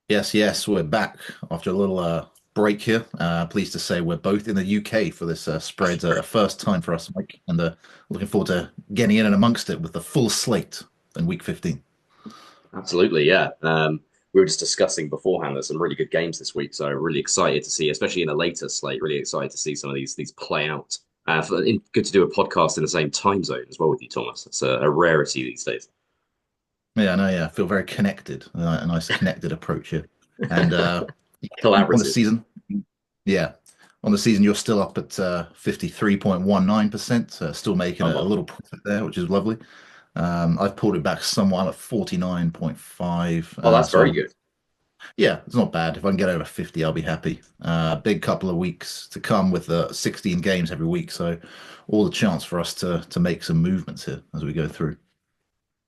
Yes, yes, we're back after a little break here. Pleased to say we're both in the UK for this spread, a first time for us, Mike, and looking forward to getting in and amongst it with the full slate in week 15. Absolutely, yeah. We were just discussing beforehand. There's some really good games this week, so really excited to see, especially in a later slate. Really excited to see some of these play out. Good to do a podcast in the same time zone as well with you, Thomas. It's a rarity these days. Yeah, no, yeah, I feel very connected, a nice connected approach here. And on the Collaborative. season, yeah, on the season, you're still up at 53.19%, still making Come a on. little profit there, which is lovely. I've pulled it back somewhat. I'm at 49.5, Oh, that's so very I'm good. Yeah, it's not bad. If I can get over 50, I'll be happy. Big couple of weeks to come with 16 games every week, so all the chance for us to make some movements here as we go through.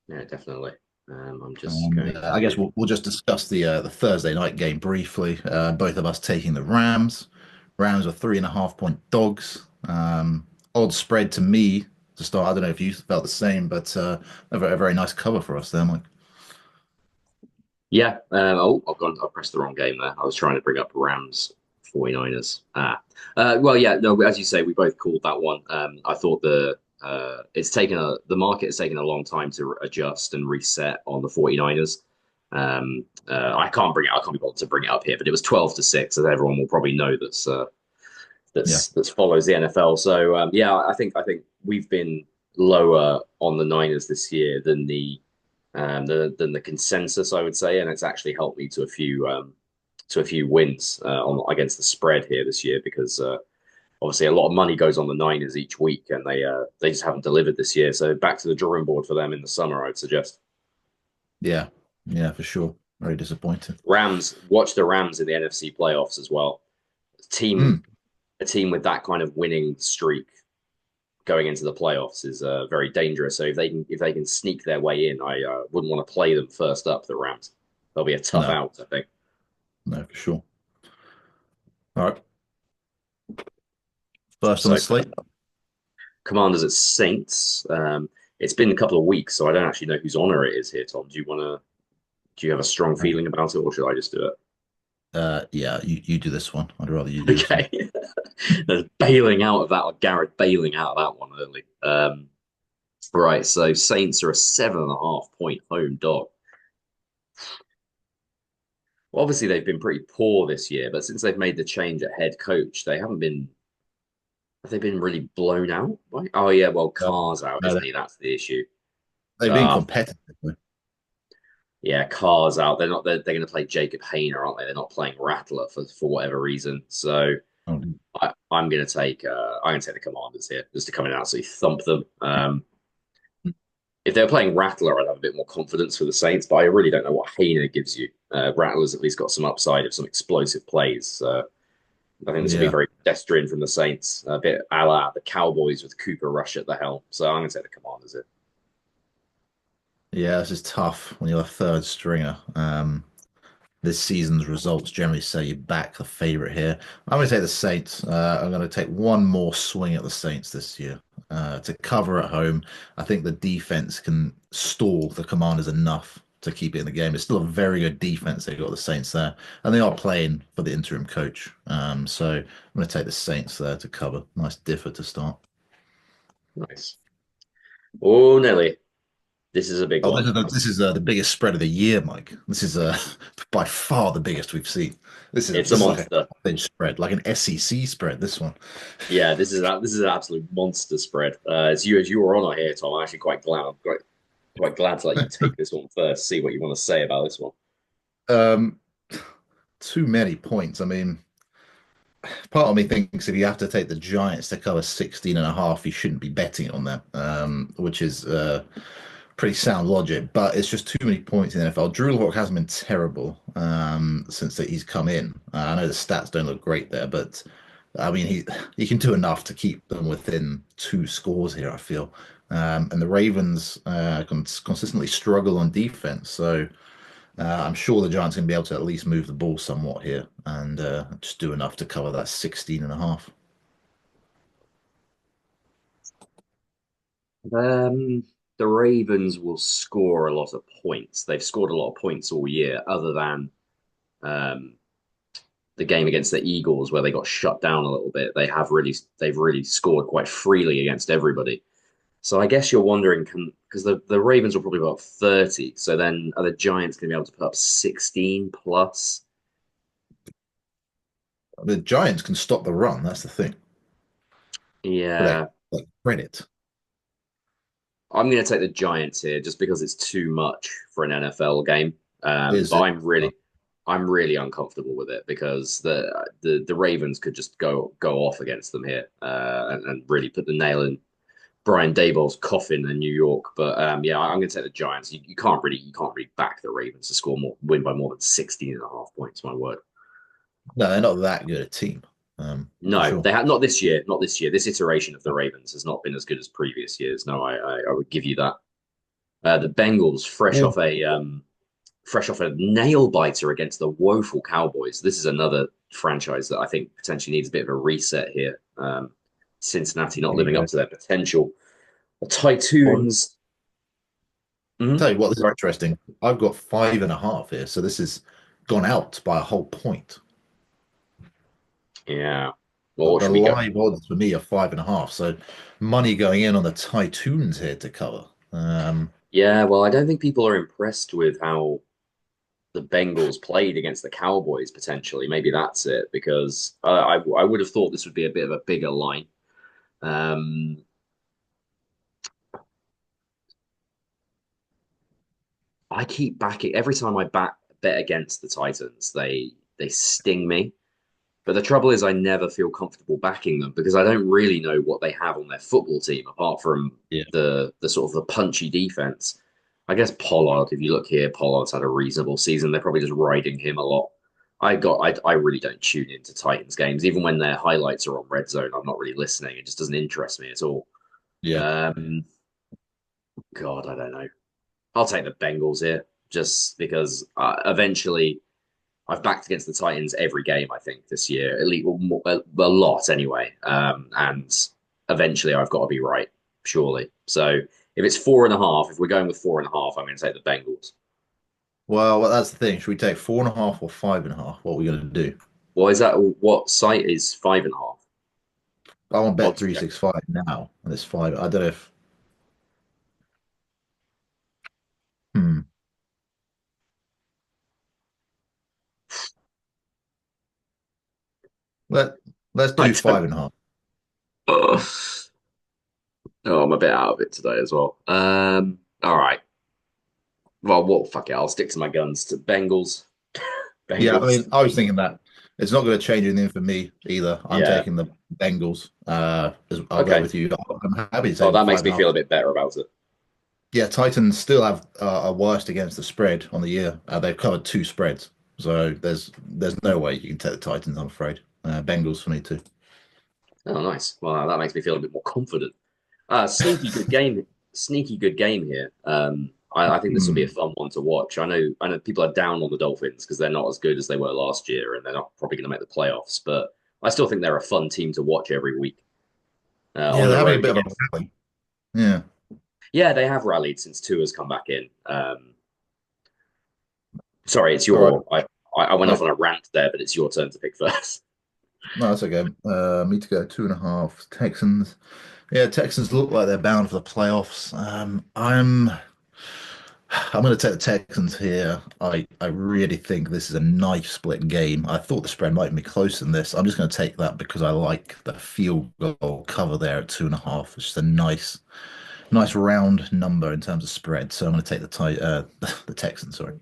Yeah, definitely. I'm just going I guess to. we'll just discuss the Thursday night game briefly. Both of us taking the Rams. Rams are 3.5 point dogs. Odd spread to me to start. I don't know if you felt the same, but a very nice cover for us there, Mike. Yeah. Oh, I've gone. I pressed the wrong game there. I was trying to bring up Rams 49ers. Well, yeah. No, as you say, we both called that one. I thought the market has taken a long time to adjust and reset on the 49ers. I can't be bothered to bring it up here, but it was 12-6, as everyone will probably know Yeah, that's follows the NFL. So yeah, I think we've been lower on the Niners this year than the consensus, I would say, and it's actually helped me to a few wins on against the spread here this year because obviously a lot of money goes on the Niners each week, and they just haven't delivered this year. So back to the drawing board for them in the summer, I'd suggest. yeah, yeah, for sure. Very disappointing. Rams, watch the Rams in the NFC playoffs as well. Team Mm, a team with that kind of winning streak going into the playoffs is very dangerous. So if they can sneak their way in, I wouldn't want to play them first up. The Rams, they'll be a tough no, out, I think. no, for sure. All right. First on the So slate. Commanders at Saints. It's been a couple of weeks, so I don't actually know whose honor it is here. Tom, do you have a strong feeling about it, or should I just do it? Yeah, you do this one. I'd rather you do this one. Okay, there's bailing out of that one. Garrett bailing out of that one early. Right, so Saints are a 7.5 point home dog. Well, obviously, they've been pretty poor this year, but since they've made the change at head coach, they haven't been. Have they been really blown out? Right? Oh yeah, well, No, Carr's out, no, isn't he? That's the issue. they've been Uh, competitive. yeah, Carr's out. They're not. They're going to play Jacob Hayner, aren't they? They're not playing Rattler for whatever reason. So Um, I'm going to take. I'm going to take the Commanders here just to come in and absolutely thump them. If they were playing Rattler, I'd have a bit more confidence for the Saints, but I really don't know what Hayner gives you. Rattler's at least got some upside of some explosive plays. I think this will be yeah, very pedestrian from the Saints, a bit a la the Cowboys with Cooper Rush at the helm. So I'm going to take the Commanders here. yeah, this is tough when you're a third stringer. This season's results generally say you back the favorite here. I'm going to take the Saints. I'm going to take one more swing at the Saints this year to cover at home. I think the defense can stall the Commanders enough to keep it in the game. It's still a very good defense. They've got the Saints there, and they are playing for the interim coach. So I'm going to take the Saints there to cover. Nice differ to start. Nice. Oh, Nelly, this is a big Oh, one. this is the biggest spread of the year, Mike. This is by far the biggest we've seen. It's a This is like a monster. college spread, like an SEC spread. This one. Yeah, this is an absolute monster spread. As you were on here, Tom, I'm actually quite glad. Quite glad to let you take this one first. See what you want to say about this one. Um, Too many points. I mean, part of me thinks if you have to take the Giants to cover 16 and a half, you shouldn't be betting on them, which is pretty sound logic, but it's just too many points in the NFL. Drew Lock hasn't been terrible since that he's come in. I know the stats don't look great there, but I mean he can do enough to keep them within two scores here, I feel. And the Ravens consistently struggle on defense, so I'm sure the Giants can be able to at least move the ball somewhat here and just do enough to cover that 16 and a half. Um, the Ravens will score a lot of points. They've scored a lot of points all year, other than um, the game against the Eagles where they got shut down a little bit. They've really scored quite freely against everybody. So I guess you're wondering, can because the Ravens will probably put up 30. So then are the Giants going to be able to put up 16 plus? The Giants can stop the run. That's the thing. But Yeah, like credit. I'm going to take the Giants here just because it's too much for an NFL game. Is But it? I'm really uncomfortable with it because the Ravens could just go off against them here and really put the nail in Brian Daboll's coffin in New York. But yeah, I'm going to take the Giants. You can't really back the Ravens to win by more than 16 and a half points. My word. No, they're not that good a team, for No, sure. they have not this year. Not this year. This iteration of the Ravens has not been as good as previous years. No, I would give you that. The Bengals, Yeah. fresh off a nail biter against the woeful Cowboys. This is another franchise that I think potentially needs a bit of a reset here. Cincinnati not There you living up go. to their potential. The Well, Titans. Mhm. tell you what, this is Sorry. interesting. I've got 5.5 here, so this has gone out by a whole point. Yeah. Well, But what the should we go? live odds for me are 5.5. So money going in on the Tytoons here to cover. Yeah, well, I don't think people are impressed with how the Bengals played against the Cowboys potentially. Maybe that's it because I would have thought this would be a bit of a bigger line. Um, I keep backing every time bet against the Titans, they sting me. But the trouble is, I never feel comfortable backing them because I don't really know what they have on their football team apart from Yeah. the sort of the punchy defense. I guess Pollard, if you look here, Pollard's had a reasonable season. They're probably just riding him a lot. I really don't tune into Titans games, even when their highlights are on Red Zone. I'm not really listening. It just doesn't interest me at all. Yeah. Um, God, I don't know. I'll take the Bengals here just because eventually I've backed against the Titans every game, I think, this year, at least a lot anyway. And eventually I've got to be right, surely. So if it's 4.5, if we're going with 4.5, I'm going to take the Bengals. Well, that's the thing. Should we take 4.5 or 5.5? What are we going to do? Well, is that what site is 5.5? I want bet Odds check. 365 now, and it's five. I don't know if. Hmm. Let Let's I do don't. 5.5. Oh, oh, I'm a bit out of it today as well. All right. Well, what? Fuck it. I'll stick to my guns. To Bengals. Yeah, I Bengals. mean, I was thinking that it's not going to change anything for me either. I'm Yeah. taking the Bengals. I'll go Okay. with you. I'm happy to Well, take the that five makes and me a feel a half. bit better about it. Yeah, Titans still have a worst against the spread on the year. They've covered two spreads, so there's no way you can take the Titans. I'm afraid. Bengals for me too. Oh, nice. Well, that makes me feel a bit more confident. Sneaky good game. Sneaky good game here. I think this will be a Hmm. fun one to watch. I know people are down on the Dolphins because they're not as good as they were last year, and they're not probably going to make the playoffs. But I still think they're a fun team to watch every week Yeah, on they're the having a road bit of a against. rally. Yeah. Yeah, they have rallied since Tua's come back in. Sorry, it's All right. your. I went off No, on a rant there, but it's your turn to pick first. no, that's okay. Me to go 2.5. Texans. Yeah, Texans look like they're bound for the playoffs. I'm going to take the Texans here. I really think this is a knife split game. I thought the spread might be closer than this. I'm just going to take that because I like the field goal cover there at 2.5. It's just a nice round number in terms of spread. So I'm going to take the Texans. Sorry.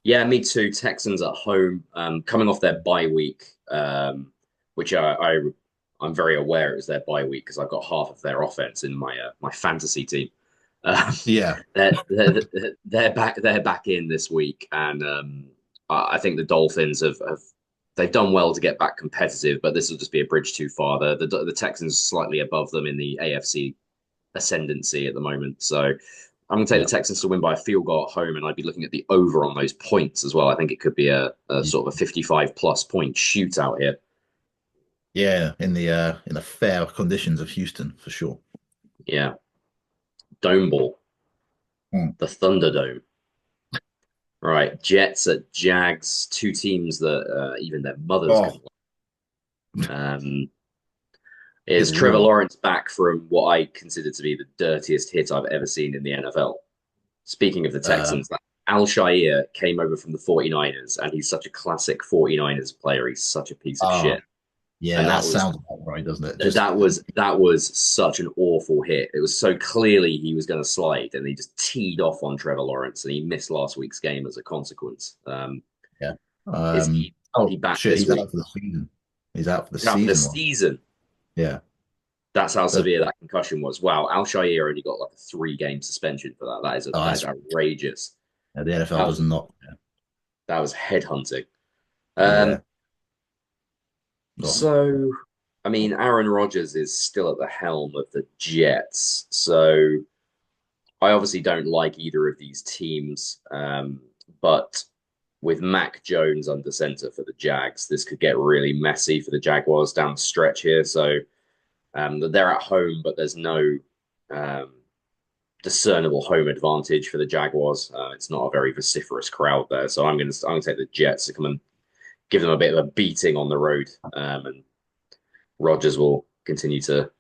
Yeah, me too. Texans at home, coming off their bye week, which I'm very aware it was their bye week because I've got half of their offense in my fantasy team. Um, Yeah, they're back in this week, and I think the Dolphins have they've done well to get back competitive, but this will just be a bridge too far. The Texans slightly above them in the AFC ascendancy at the moment, so I'm going to take yeah, the Texans to win by a field goal at home, and I'd be looking at the over on those points as well. I think it could be a sort of a 55 plus point shootout here. yeah. In the fair conditions of Houston for sure. Yeah, Dome Ball, Hmm. the Thunderdome. Right, Jets at Jags, two teams that even their mothers could. Oh, Um, it's is Trevor real. Lawrence back from what I consider to be the dirtiest hit I've ever seen in the NFL? Speaking of the Uh, Texans, Al Shire came over from the 49ers, and he's such a classic 49ers player. He's such a piece of oh, shit. yeah, And that sounds about right, doesn't it? Just that was such an awful hit. It was so clearly he was going to slide, and he just teed off on Trevor Lawrence, and he missed last week's game as a consequence. yeah. Is he Oh back shit, this he's week? out for the season. He's out for the He's out for the season. One. season. Yeah. That's how That's, severe that concussion was. Wow, Al Shire only got like a 3 game suspension for that. oh, That is that's outrageous. the NFL That does was not. that was headhunting. Yeah. Um, Oh, so I mean, Aaron Rodgers is still at the helm of the Jets. So I obviously don't like either of these teams. But with Mac Jones under center for the Jags, this could get really messy for the Jaguars down the stretch here. So they're at home, but there's no um, discernible home advantage for the Jaguars. It's not a very vociferous crowd there, so I'm gonna take the Jets to come and give them a bit of a beating on the road, and Rodgers will continue to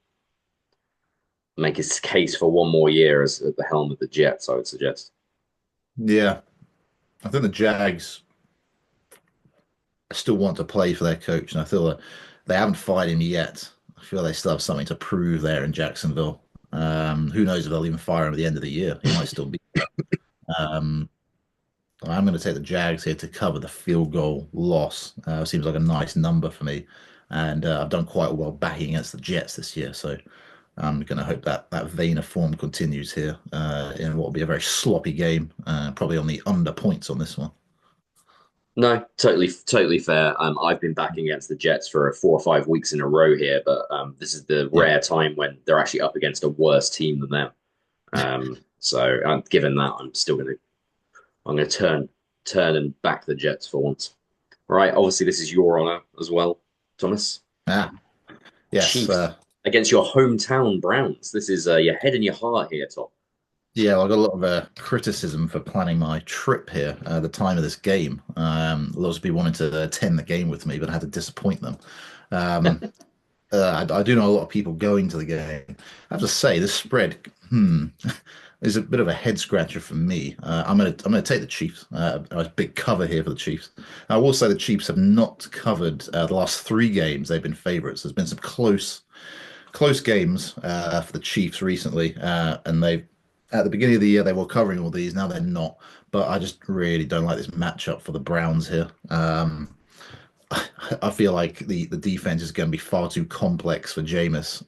make his case for one more year as at the helm of the Jets. I would suggest. yeah. I think the Jags still want to play for their coach, and I feel that they haven't fired him yet. I feel they still have something to prove there in Jacksonville. Who knows if they'll even fire him at the end of the year? He might still be. Um, I'm going to take the Jags here to cover the field goal loss. Seems like a nice number for me, and I've done quite well backing against the Jets this year. So I'm going to hope that that vein of form continues here in what will be a very sloppy game. Probably on the under points on this one. No, totally fair. I've been backing against the Jets for 4 or 5 weeks in a row here, but this is the Yeah. rare time when they're actually up against a worse team than them. So given that, I'm gonna turn and back the Jets for once. Right. Obviously, this is your honor as well, Thomas. Ah, yes. Chiefs against your hometown Browns. This is your head and your heart here, Tom. Yeah, well, I got a lot of criticism for planning my trip here at the time of this game. Lots of people wanted to attend the game with me, but I had to disappoint them. Um, I do know a lot of people going to the game. I have to say, this spread, is a bit of a head scratcher for me. I'm gonna take the Chiefs. A big cover here for the Chiefs. I will say the Chiefs have not covered the last 3 games. They've been favourites. There's been some close games for the Chiefs recently, and they at the beginning of the year they were covering all these. Now they're not. But I just really don't like this matchup for the Browns here. I feel like the defense is going to be far too complex for Jameis.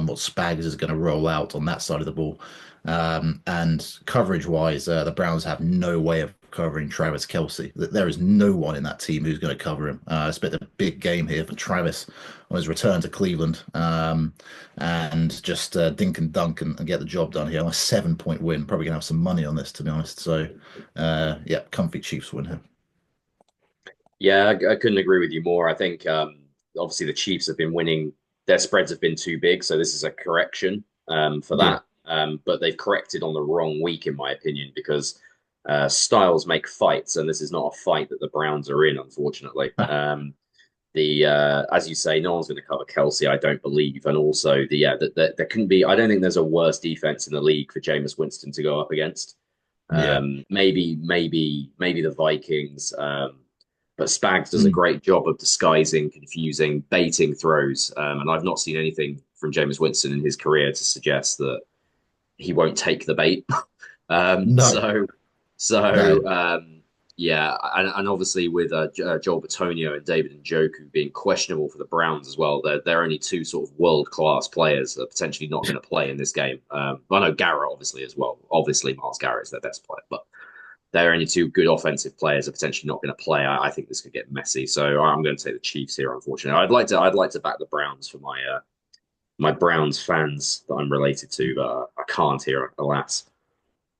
What Spags is going to roll out on that side of the ball, and coverage wise, the Browns have no way of covering Travis Kelce. There is no one in that team who's going to cover him. It's been a big game here for Travis on his return to Cleveland, and just dink and dunk and get the job done here. A 7 point win. Probably going to have some money on this, to be honest. So, yeah, comfy Chiefs win here. Yeah, I couldn't agree with you more. I think obviously the Chiefs have been winning. Their spreads have been too big, so this is a correction for Yeah. that. But they've corrected on the wrong week, in my opinion, because styles make fights, and this is not a fight that the Browns are in, unfortunately. The As you say, no one's going to cover Kelsey, I don't believe, and also there couldn't be. I don't think there's a worse defense in the league for Jameis Winston to go up against. Yeah. Maybe the Vikings. But Spags does a Mm. great job of disguising, confusing, baiting throws. And I've not seen anything from James Winston in his career to suggest that he won't take the bait. um, No, so, no. so yeah, and obviously with Joel Batonio and David Njoku being questionable for the Browns as well, they're only two sort of world class players that are potentially not going to play in this game. I know Garrett obviously as well. Obviously, Miles Garrett is their best player, but they're only two good offensive players are potentially not going to play. I think this could get messy, so I'm going to take the Chiefs here. Unfortunately, I'd like to back the Browns for my Browns fans that I'm related to, but I can't here, alas.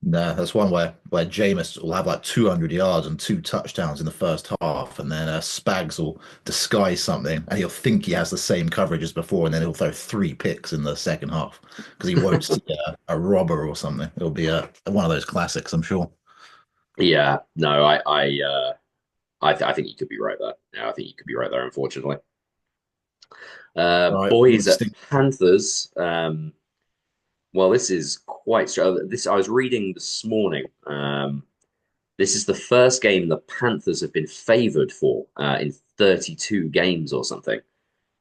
No, that's one where Jameis will have like 200 yards and 2 touchdowns in the first half, and then Spags will disguise something, and he'll think he has the same coverage as before, and then he'll throw 3 picks in the second half because he won't see a robber or something. It'll be one of those classics, I'm sure. Yeah, no, I think you could be right there. Yeah, I think you could be right there, unfortunately. All right, I'm gonna Boys at stick. Panthers. Well, this is quite strange. This I was reading this morning. This is the first game the Panthers have been favored for in 32 games or something.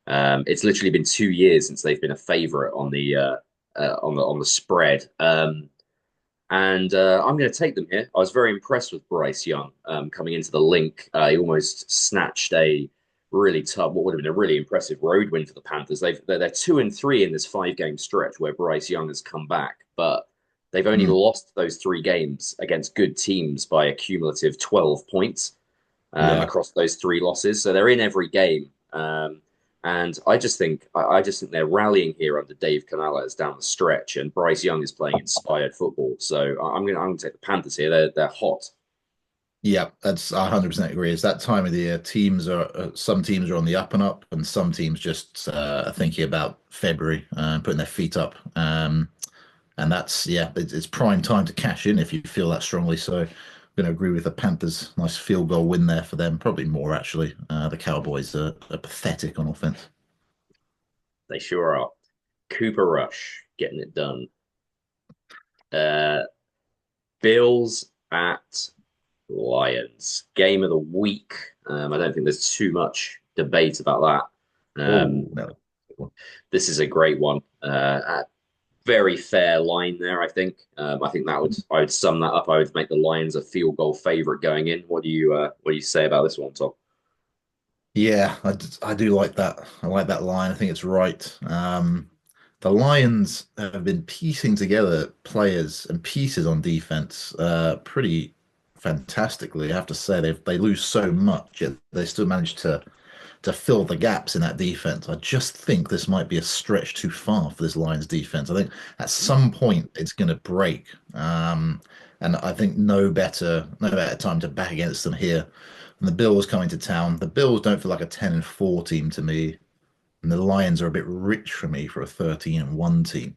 It's literally been 2 years since they've been a favorite on the spread. And I'm going to take them here. I was very impressed with Bryce Young coming into the link. He almost snatched a really tough, what would have been a really impressive road win for the Panthers. They're 2-3 in this 5 game stretch where Bryce Young has come back, but they've only Hmm, lost those 3 games against good teams by a cumulative 12 points yeah, across those 3 losses. So they're in every game. And I just think they're rallying here under Dave Canales down the stretch, and Bryce Young is playing inspired football. So I'm gonna take the Panthers here. They're hot. yeah. That's I 100% agree. It's that time of the year. Teams are some teams are on the up and up, and some teams just are thinking about February and putting their feet up. And that's yeah, it's prime time to cash in if you feel that strongly. So I'm going to agree with the Panthers. Nice field goal win there for them. Probably more actually. The Cowboys are pathetic on offense. They sure are. Cooper Rush getting it done. Uh, Bills at Lions. Game of the week. I don't think there's too much debate about that. Oh no. This is a great one. Very fair line there, I think. I think I would sum that up. I would make the Lions a field goal favorite going in. What do you say about this one, Tom? Yeah, I do like that. I like that line. I think it's right. The Lions have been piecing together players and pieces on defense pretty fantastically. I have to say they lose so much, yet they still manage to fill the gaps in that defense. I just think this might be a stretch too far for this Lions defense. I think at some point it's going to break. And I think no better time to back against them here. And the Bills coming to town. The Bills don't feel like a 10-4 team to me. And the Lions are a bit rich for me for a 13-1 team.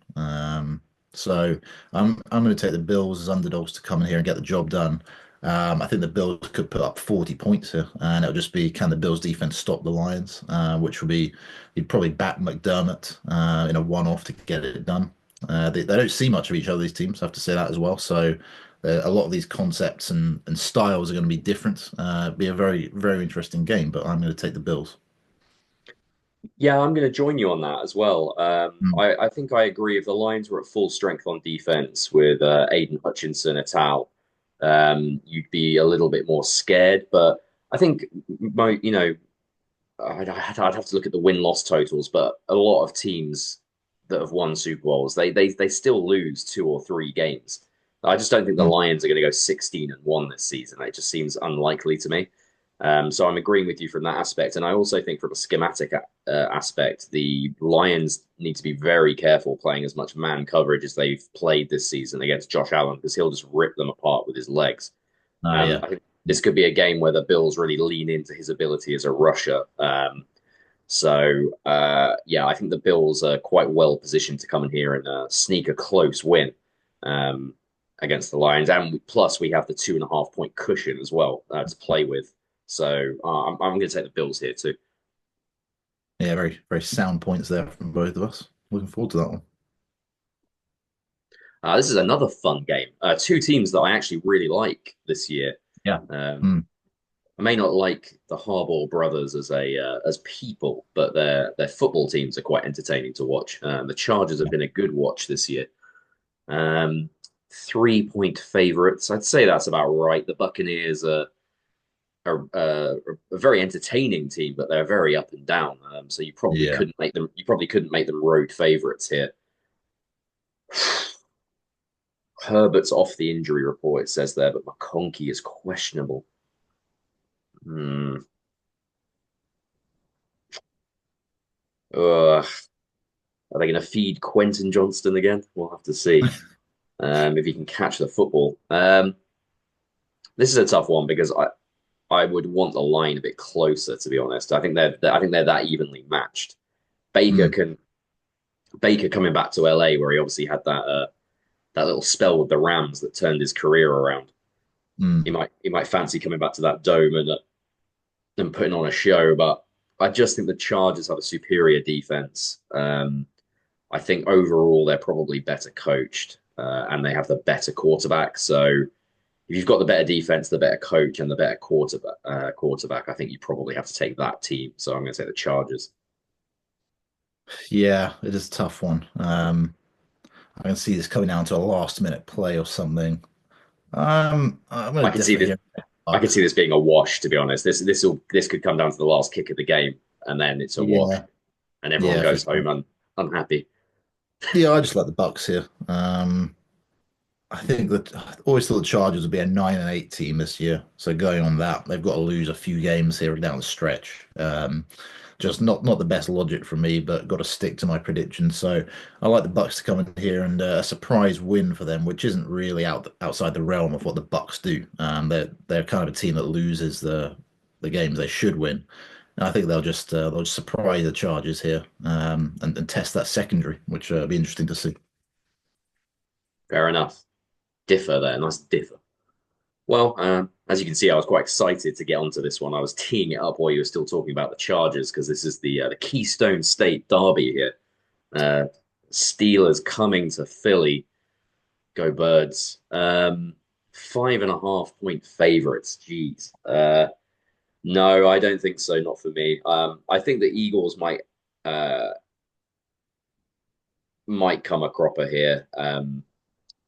So I'm going to take the Bills as underdogs to come in here and get the job done. I think the Bills could put up 40 points here, and it'll just be can the Bills defense stop the Lions, which will be you'd probably back McDermott in a one-off to get it done. They don't see much of each other, these teams, I have to say that as well. So a lot of these concepts and styles are going to be different. Be a very, very interesting game, but I'm going to take the Bills. Yeah, I'm going to join you on that as well. Hmm. I think I agree. If the Lions were at full strength on defense with Aiden Hutchinson et al., you'd be a little bit more scared. But I think, you know, I'd have to look at the win-loss totals, but a lot of teams that have won Super Bowls, they still lose 2 or 3 games. I just don't think the Hmm. Lions are going to go 16-1 this season. It just seems unlikely to me. So I'm agreeing with you from that aspect, and I also think from a schematic aspect, the Lions need to be very careful playing as much man coverage as they've played this season against Josh Allen because he'll just rip them apart with his legs. Yeah. I think this could be a game where the Bills really lean into his ability as a rusher. Yeah, I think the Bills are quite well positioned to come in here and sneak a close win um, against the Lions, and plus we have the 2.5 point cushion as well to play with. So I'm going to take the Bills here too. Yeah, very, very sound points there from both of us. Looking forward to that one. This is another fun game. 2 teams that I actually really like this year. Yeah. Um, Hmm. I may not like the Harbaugh brothers as people, but their football teams are quite entertaining to watch. The Chargers have been a good watch this year. Um, 3 point favorites. I'd say that's about right. The Buccaneers are a very entertaining team, but they're very up and down. So you probably Yeah. couldn't make them. You probably couldn't make them road favorites here. Herbert's off the injury report. It says there, but McConkey is questionable. Hmm. Ugh. Are they going to feed Quentin Johnston again? We'll have to see if he can catch the football. This is a tough one because I would want the line a bit closer, to be honest. I think they're that evenly matched. Baker Hmm. can Baker coming back to LA where he obviously had that little spell with the Rams that turned his career around. Mm. He might fancy coming back to that dome and putting on a show. But I just think the Chargers have a superior defense. I think overall they're probably better coached, and they have the better quarterback. So if you've got the better defense, the better coach, and the better quarterback, I think you probably have to take that team. So I'm going to say the Chargers. Yeah, it is a tough one. I can see this coming down to a last minute play or something. I'm I going to can see differ this. here. I could see Bucks. this being a wash. To be honest, this could come down to the last kick of the game, and then it's a wash, Yeah, and everyone yeah, for goes sure. home unhappy. Yeah, I just like the Bucks here. I think that I always thought the Chargers would be a 9-8 team this year. So going on that, they've got to lose a few games here down the stretch. Just not the best logic for me, but got to stick to my prediction. So I like the Bucks to come in here and a surprise win for them, which isn't really outside the realm of what the Bucks do. They're kind of a team that loses the games they should win. And I think they'll just surprise the Chargers here and test that secondary, which will be interesting to see. Fair enough. Differ there, nice differ. Well, as you can see, I was quite excited to get onto this one. I was teeing it up while you were still talking about the Chargers because this is the Keystone State Derby here. Uh, Steelers coming to Philly. Go Birds. 5.5 point favorites. Jeez. No, I don't think so. Not for me. I think the Eagles might come a cropper here.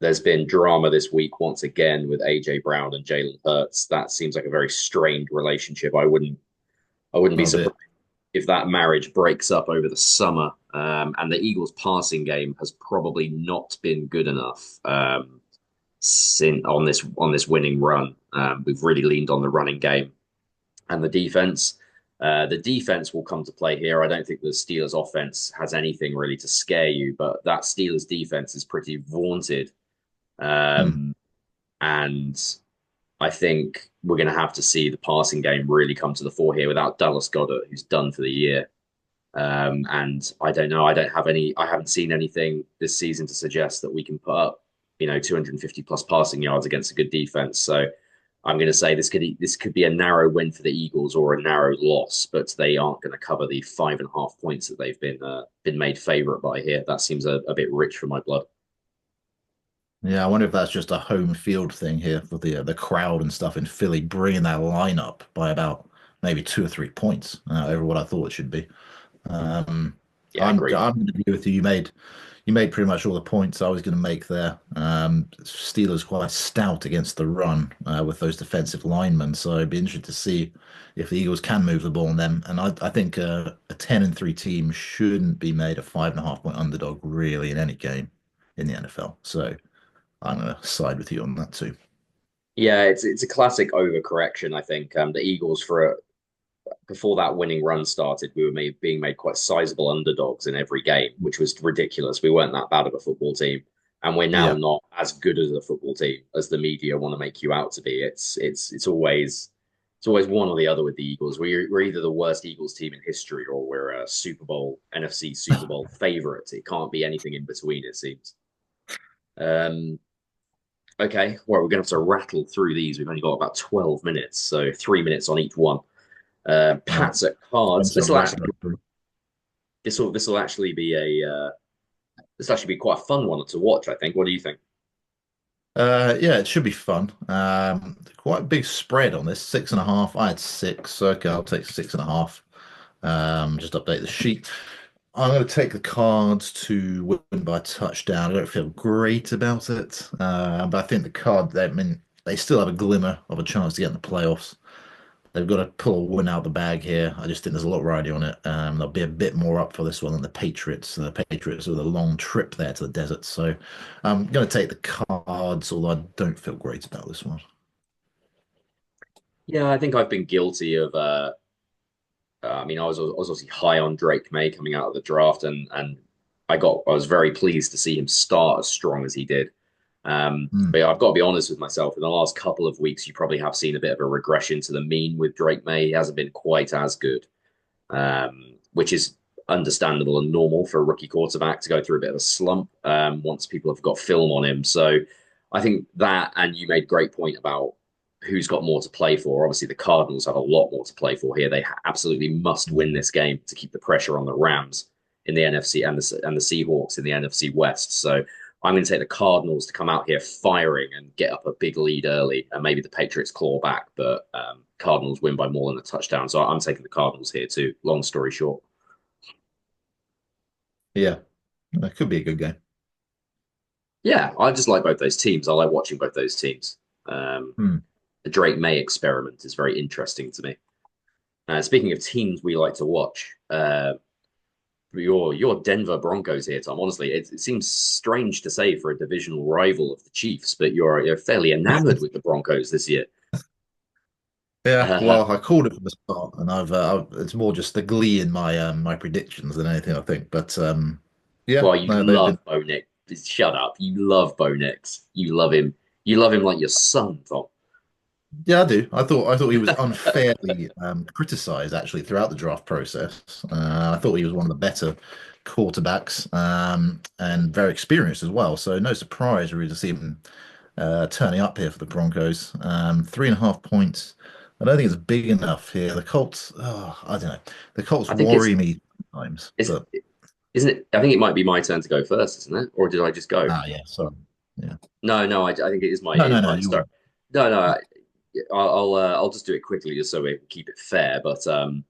There's been drama this week once again with AJ Brown and Jalen Hurts. That seems like a very strained relationship. I wouldn't be A bit. surprised if that marriage breaks up over the summer. And the Eagles' passing game has probably not been good enough on this winning run. We've really leaned on the running game and the defense. The defense will come to play here. I don't think the Steelers' offense has anything really to scare you, but that Steelers' defense is pretty vaunted. Hmm. Um, and I think we're going to have to see the passing game really come to the fore here without Dallas Goedert, who's done for the year. And I don't know. I haven't seen anything this season to suggest that we can put up, 250 plus passing yards against a good defense. So I'm going to say this could be a narrow win for the Eagles or a narrow loss, but they aren't going to cover the 5.5 points that they've been made favorite by here. That seems a bit rich for my blood. Yeah, I wonder if that's just a home field thing here for the crowd and stuff in Philly, bringing that line up by about maybe 2 or 3 points over what I thought it should be. Um, Yeah, great. I'm going to agree with you. You made pretty much all the points I was going to make there. Steelers quite stout against the run with those defensive linemen, so it'd be interesting to see if the Eagles can move the ball on them. And I think a 10-3 team shouldn't be made a 5.5 point underdog really in any game in the NFL. So I'm going to side with you on that too. Yeah, it's a classic overcorrection. I think the Eagles before that winning run started, we were being made quite sizable underdogs in every game, which was ridiculous. We weren't that bad of a football team, and we're now Yeah. not as good as a football team as the media want to make you out to be. It's always one or the other with the Eagles. We're either the worst Eagles team in history or we're a Super Bowl NFC Super Bowl favorite. It can't be anything in between, it seems. Um, okay, well, we're gonna have to rattle through these. We've only got about 12 minutes, so 3 minutes on each one. Uh, Pats at cards. I'm so rattling through. This will actually be quite a fun one to watch. I think. What do you think? Yeah, it should be fun. Quite a big spread on this, 6.5. I had six, so okay, I'll take 6.5. Just update the sheet. I'm going to take the Cards to win by a touchdown. I don't feel great about it, but I think the I mean, they still have a glimmer of a chance to get in the playoffs. They've got to pull a win out the bag here. I just think there's a lot riding on it. There'll be a bit more up for this one than the Patriots. The Patriots with a long trip there to the desert. So I'm going to take the Cards, although I don't feel great about this one. Yeah, I think I've been guilty of. I mean, I was obviously high on Drake May coming out of the draft, and I was very pleased to see him start as strong as he did. Hmm. But yeah, I've got to be honest with myself. In the last couple of weeks, you probably have seen a bit of a regression to the mean with Drake May. He hasn't been quite as good, which is understandable and normal for a rookie quarterback to go through a bit of a slump once people have got film on him. So I think that, and you made a great point about who's got more to play for. Obviously, the Cardinals have a lot more to play for here. They absolutely must win this game to keep the pressure on the Rams in the NFC and the Seahawks in the NFC West. So I'm going to take the Cardinals to come out here firing and get up a big lead early, and maybe the Patriots claw back, but Cardinals win by more than a touchdown. So I'm taking the Cardinals here too. Long story short. Yeah, that could be a good game. Yeah, I just like both those teams. I like watching both those teams. Um, Hmm. the Drake May experiment is very interesting to me. Speaking of teams we like to watch, your Denver Broncos here, Tom. Honestly, it seems strange to say for a divisional rival of the Chiefs, but you're fairly enamored with the Broncos this year. Yeah, Uh, well, I called it from the start, and it's more just the glee in my predictions than anything, I think. But yeah, well, you no, they've been. love Bo Nix. Shut up. You love Bo Nix. You love him. You love him like your son, Tom. Yeah, I do. I thought he was unfairly criticized actually throughout the draft process. I thought he was one of the better quarterbacks and very experienced as well. So no surprise really to see him turning up here for the Broncos. 3.5 points. I don't think it's big enough here. The Colts, oh, I don't know. The Colts I think it's worry me sometimes, is but isn't it? I think it might be my turn to go first, isn't it? Or did I just go? yeah, sorry. Yeah. No, no. I think it is my No, it no, is no, my you start. were. No, no. I'll just do it quickly just so we can keep it fair. But I'm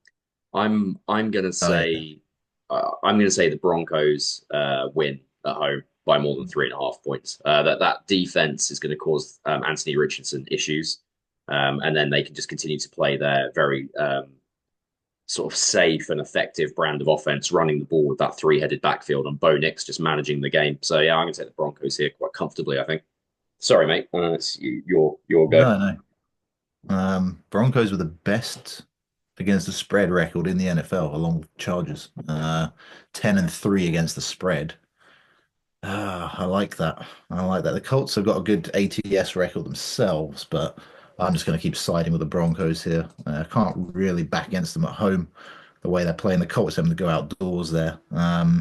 gonna Oh, yeah. say the Broncos win at home by more than 3.5 points. That defense is going to cause Anthony Richardson issues, and then they can just continue to play their very sort of safe and effective brand of offense, running the ball with that three-headed backfield, and Bo Nix just managing the game. So yeah, I'm going to take the Broncos here quite comfortably. I think. Sorry, mate. It's your go. No, no. Broncos were the best against the spread record in the NFL, along with Chargers. 10-3 against the spread. I like that. I like that. The Colts have got a good ATS record themselves, but I'm just going to keep siding with the Broncos here. Can't really back against them at home the way they're playing. The Colts having to go outdoors there. I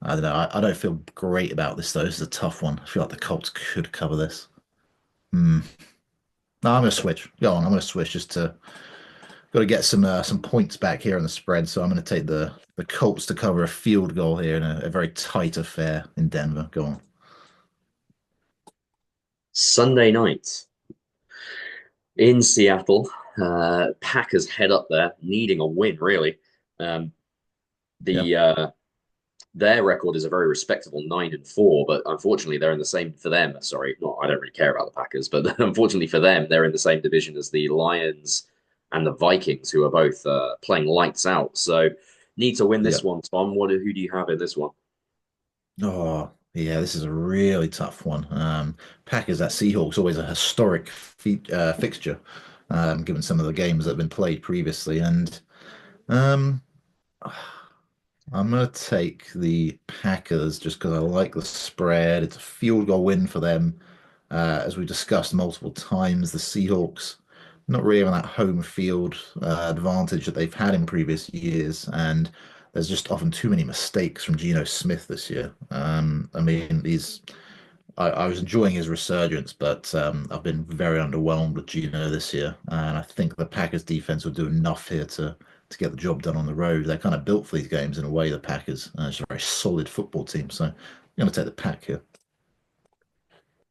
don't know. I don't feel great about this though. This is a tough one. I feel like the Colts could cover this. Hmm. No, I'm going to switch. Go on. I'm going to switch just to got to get some points back here on the spread. So I'm going to take the Colts to cover a field goal here in a very tight affair in Denver. Go on. Sunday night in Seattle. Packers head up there, needing a win, really. Um, Yeah. the Their record is a very respectable 9-4, but unfortunately they're in the same for them. Sorry, not I don't really care about the Packers, but unfortunately for them, they're in the same division as the Lions and the Vikings, who are both playing lights out. So need to win Yeah. this one, Tom. Who do you have in this one? Oh, yeah, this is a really tough one. Packers at Seahawks always a historic fixture, given some of the games that have been played previously. And um, I'm going to take the Packers just because I like the spread. It's a field goal win for them. As we discussed multiple times, the Seahawks not really having that home field advantage that they've had in previous years, and there's just often too many mistakes from Geno Smith this year. I mean, I was enjoying his resurgence, but I've been very underwhelmed with Geno this year, and I think the Packers defense will do enough here to get the job done on the road. They're kind of built for these games in a way, the Packers. It's a very solid football team, so I'm going to take the Pack here.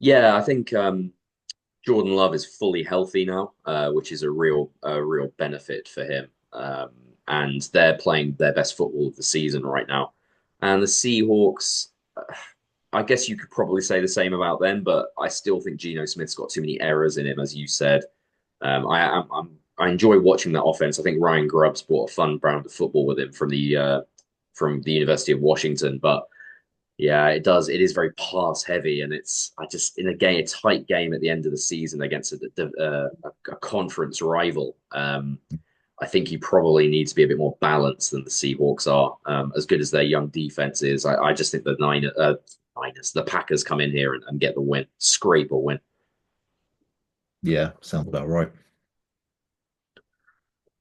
Yeah, I think Jordan Love is fully healthy now, which is a real benefit for him. And they're playing their best football of the season right now. And the Seahawks, I guess you could probably say the same about them, but I still think Geno Smith's got too many errors in him, as you said. I enjoy watching that offense. I think Ryan Grubb's brought a fun brand of football with him from the University of Washington, but yeah, it does. It is very pass heavy, and it's I just in a tight game at the end of the season against a conference rival. I think he probably needs to be a bit more balanced than the Seahawks are. As good as their young defense is, I just think the Packers come in here and get the win, scrape a win. Yeah, sounds about right.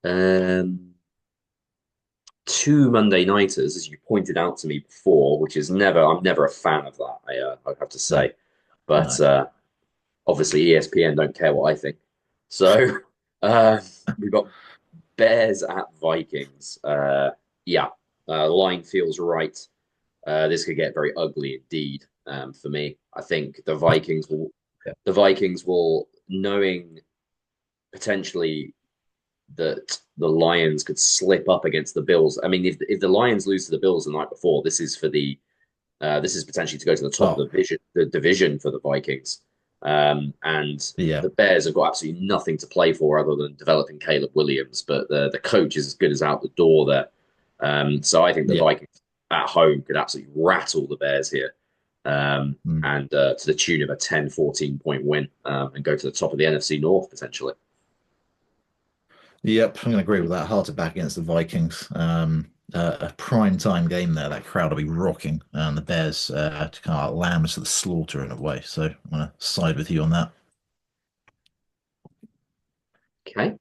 Um, Two Monday nighters, as you pointed out to me before, which is I'm never a fan of that. I have to No, say, but no. Obviously, ESPN don't care what I think. So uh, we've got Bears at Vikings. Yeah, line feels right. This could get very ugly indeed for me. I think Yeah. the Vikings will, knowing potentially that the Lions could slip up against the Bills. I mean, if the Lions lose to the Bills the night before, this is potentially to go to the top of Oh, the division for the Vikings. And yeah. the Bears have got absolutely nothing to play for other than developing Caleb Williams, but the coach is as good as out the door there. So I think the Yeah. Vikings at home could absolutely rattle the Bears here. Mm. And to the tune of a 10-14 point win and go to the top of the NFC North potentially. Yep, I'm going to agree with that. Hard to back against the Vikings. A prime time game there. That crowd will be rocking, and the Bears to kind of lambs to the slaughter in a way. So I'm going to side with you on that. Okay.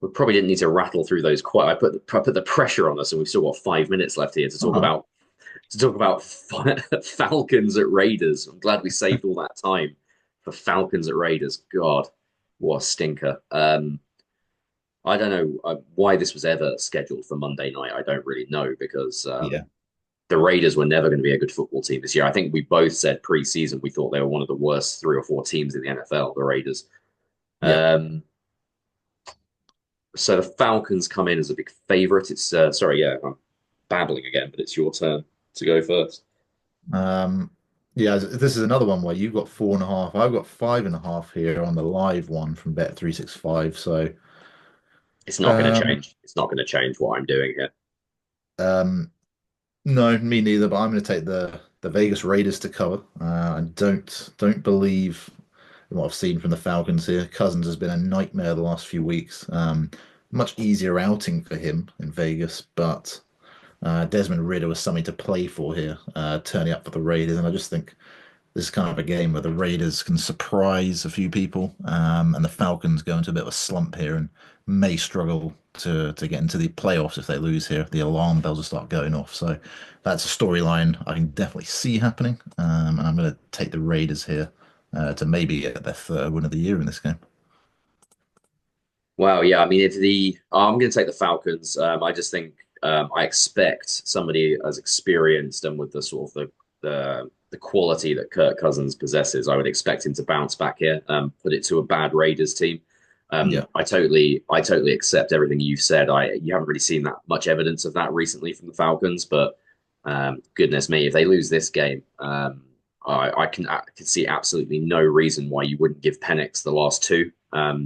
We probably didn't need to rattle through those quite. I put the pressure on us, and we've still got 5 minutes left here Uh-huh. to talk about Falcons at Raiders. I'm glad we saved all that time for Falcons at Raiders. God, what a stinker. I don't know why this was ever scheduled for Monday night. I don't really know because Yeah. the Raiders were never going to be a good football team this year. I think we both said pre-season we thought they were one of the worst 3 or 4 teams in the NFL, the Raiders. Yeah. Um, so the Falcons come in as a big favorite. It's sorry, yeah, I'm babbling again, but it's your turn to go first. Um, yeah, this is another one where you've got 4.5. I've got 5.5 here on the live one from Bet365. So, It's not going to um, change. It's not going to change what I'm doing here. um, no, me neither. But I'm going to take the Vegas Raiders to cover. I don't believe in what I've seen from the Falcons here. Cousins has been a nightmare the last few weeks. Much easier outing for him in Vegas, but Desmond Ridder was something to play for here, turning up for the Raiders, and I just think this is kind of a game where the Raiders can surprise a few people, and the Falcons go into a bit of a slump here and may struggle to get into the playoffs if they lose here. The alarm bells will start going off. So that's a storyline I can definitely see happening, and I'm going to take the Raiders here to maybe get their third win of the year in this game. Well, yeah, I mean, if the I'm going to take the Falcons. I just think I expect somebody as experienced and with the sort of the quality that Kirk Cousins possesses. I would expect him to bounce back here, put it to a bad Raiders team. Yeah. I totally accept everything you've said. You haven't really seen that much evidence of that recently from the Falcons, but goodness me, if they lose this game, I can see absolutely no reason why you wouldn't give Penix the last two,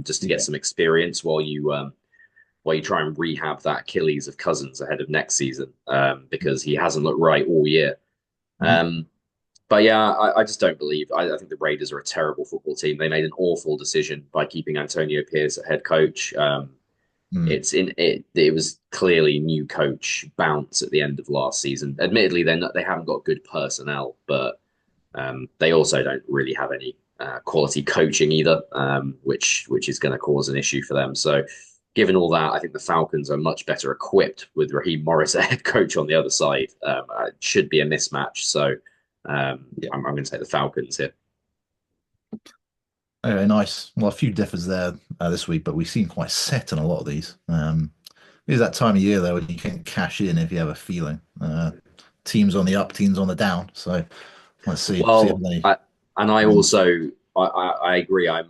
just to get Yeah. some experience while you try and rehab that Achilles of Cousins ahead of next season, because he hasn't looked right all year. Mhm. Um, but yeah, I just don't believe. I think the Raiders are a terrible football team. They made an awful decision by keeping Antonio Pierce at head coach. Mm. It was clearly new coach bounce at the end of last season. Admittedly, they haven't got good personnel, but they also don't really have any quality coaching either, which is going to cause an issue for them. So, given all that, I think the Falcons are much better equipped with Raheem Morris, a head coach, on the other side. It should be a mismatch. So, Yeah. I'm going to take the Falcons here. Okay, nice. Well, a few differs there this week, but we seem quite set on a lot of these. It's that time of year though when you can cash in if you have a feeling. Teams on the up, teams on the down. So let's see if Well, there's any and I wins. also I agree. I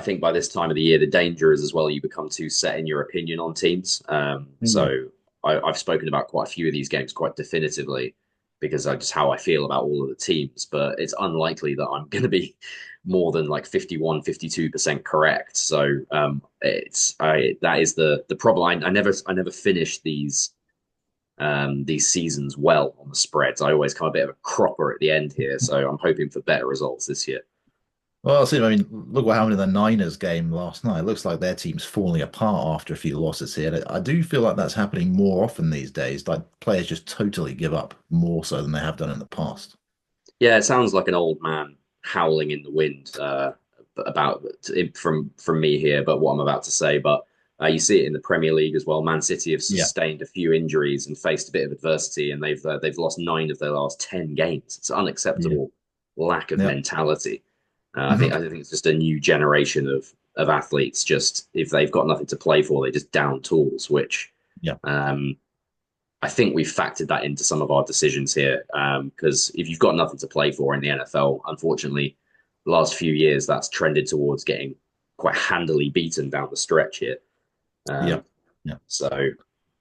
think by this time of the year, the danger is as well you become too set in your opinion on teams. Yeah. I've spoken about quite a few of these games quite definitively because I just how I feel about all of the teams. But it's unlikely that I'm going to be more than like 51, 52% correct. So that is the problem. I never finish these seasons well on the spreads. I always come a bit of a cropper at the end here. So I'm hoping for better results this year. Well, see, I mean, look what happened in the Niners game last night. It looks like their team's falling apart after a few losses here. I do feel like that's happening more often these days. Like players just totally give up more so than they have done in the past. Yeah, it sounds like an old man howling in the wind about from me here, but what I'm about to say. But you see it in the Premier League as well. Man City have Yeah. sustained a few injuries and faced a bit of adversity, and they've lost 9 of their last 10 games. It's Yeah. unacceptable lack of Yeah. mentality. Hmm. I think it's just a new generation of athletes. Just if they've got nothing to play for, they just down tools, which Yeah. um, I think we've factored that into some of our decisions here. Because if you've got nothing to play for in the NFL, unfortunately, the last few years that's trended towards getting quite handily beaten down the stretch here. Yeah. Um, Yeah. so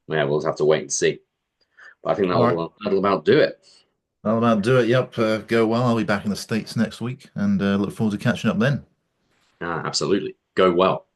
yeah, we'll just have to wait and see. But I think All right. that'll about do it. I'll about do it. Yep. Go well. I'll be back in the States next week and look forward to catching up then. Absolutely, go well.